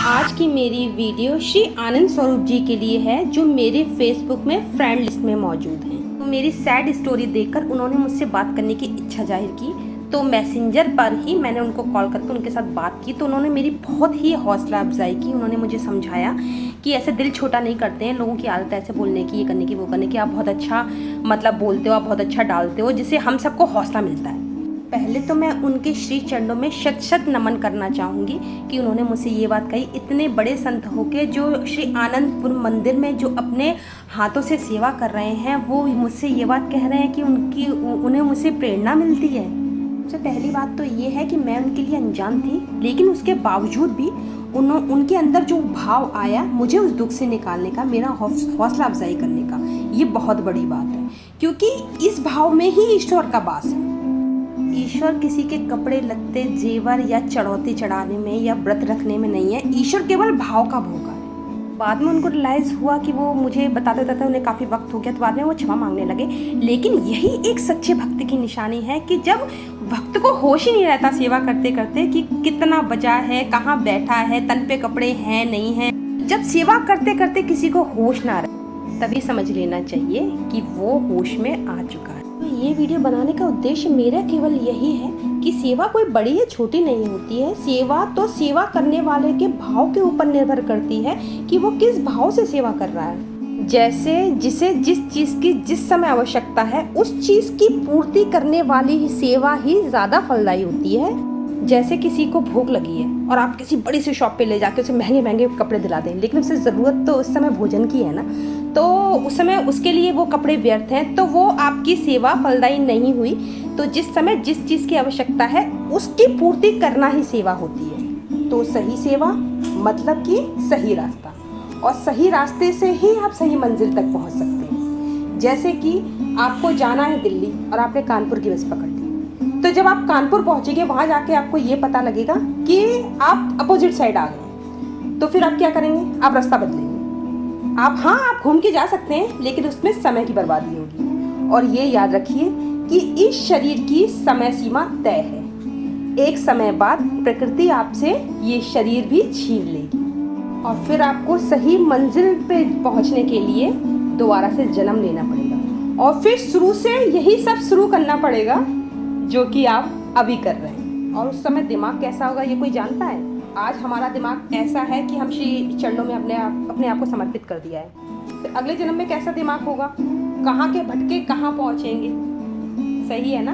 आज की मेरी वीडियो श्री आनंद स्वरूप जी के लिए है, जो मेरे फेसबुक में फ्रेंड लिस्ट में मौजूद हैं। तो मेरी सैड स्टोरी देखकर उन्होंने मुझसे बात करने की इच्छा जाहिर की, तो मैसेंजर पर ही मैंने उनको कॉल करके उनके साथ बात की। तो उन्होंने मेरी बहुत ही हौसला अफजाई की। उन्होंने मुझे समझाया कि ऐसे दिल छोटा नहीं करते हैं, लोगों की आदत है ऐसे बोलने की, ये करने की, वो करने की। आप बहुत अच्छा बोलते हो, आप बहुत अच्छा डालते हो, जिससे हम सबको हौसला मिलता है। पहले तो मैं उनके श्री चरणों में शत शत नमन करना चाहूँगी कि उन्होंने मुझसे ये बात कही। इतने बड़े संत होके जो श्री आनंदपुर मंदिर में जो अपने हाथों से सेवा कर रहे हैं, वो मुझसे ये बात कह रहे हैं कि उन्हें मुझसे प्रेरणा मिलती है। सबसे पहली बात तो ये है कि मैं उनके लिए अनजान थी, लेकिन उसके बावजूद भी उनके अंदर जो भाव आया मुझे उस दुख से निकालने का, मेरा हौसला अफजाई करने का, ये बहुत बड़ी बात है। क्योंकि इस भाव में ही ईश्वर का वास है। ईश्वर किसी के कपड़े लत्ते, जेवर या चढ़ौती चढ़ाने में या व्रत रखने में नहीं है। ईश्वर केवल भाव का भोगा है। बाद में उनको रियलाइज़ हुआ कि वो मुझे बताते उन्हें काफ़ी वक्त हो गया, तो बाद में वो क्षमा मांगने लगे। लेकिन यही एक सच्चे भक्त की निशानी है कि जब भक्त को होश ही नहीं रहता सेवा करते करते कि कितना बजा है, कहाँ बैठा है, तन पे कपड़े हैं नहीं हैं, जब सेवा करते करते किसी को होश ना रहे, तभी समझ लेना चाहिए कि वो होश में आ चुका है। तो ये वीडियो बनाने का उद्देश्य मेरा केवल यही है कि सेवा कोई बड़ी या छोटी नहीं होती है। सेवा तो सेवा करने वाले के भाव के ऊपर निर्भर करती है कि वो किस भाव से सेवा कर रहा है। जैसे जिसे जिस चीज़ की जिस समय आवश्यकता है, उस चीज़ की पूर्ति करने वाली ही सेवा ही ज़्यादा फलदायी होती है। जैसे किसी को भूख लगी है और आप किसी बड़ी सी शॉप पे ले जाके उसे महंगे महंगे कपड़े दिला दें, लेकिन उसे ज़रूरत तो उस समय भोजन की है ना, तो उस समय उसके लिए वो कपड़े व्यर्थ हैं, तो वो आपकी सेवा फलदायी नहीं हुई। तो जिस समय जिस चीज़ की आवश्यकता है उसकी पूर्ति करना ही सेवा होती है। तो सही सेवा मतलब कि सही रास्ता, और सही रास्ते से ही आप सही मंजिल तक पहुंच सकते हैं। जैसे कि आपको जाना है दिल्ली और आपने कानपुर की बस पकड़ ली, तो जब आप कानपुर पहुंचेंगे, वहाँ जाके आपको ये पता लगेगा कि आप अपोजिट साइड आ गए, तो फिर आप क्या करेंगे? आप रास्ता बदलेंगे। आप घूम के जा सकते हैं, लेकिन उसमें समय की बर्बादी होगी। और ये याद रखिए कि इस शरीर की समय सीमा तय है। एक समय बाद प्रकृति आपसे ये शरीर भी छीन लेगी, और फिर आपको सही मंजिल पे पहुंचने के लिए दोबारा से जन्म लेना पड़ेगा, और फिर शुरू से यही सब शुरू करना पड़ेगा जो कि आप अभी कर रहे हैं। और उस समय दिमाग कैसा होगा ये कोई जानता है? आज हमारा दिमाग ऐसा है कि हम श्री चरणों में अपने आप को समर्पित कर दिया है। फिर अगले जन्म में कैसा दिमाग होगा? कहाँ के भटके कहाँ पहुँचेंगे? सही है ना?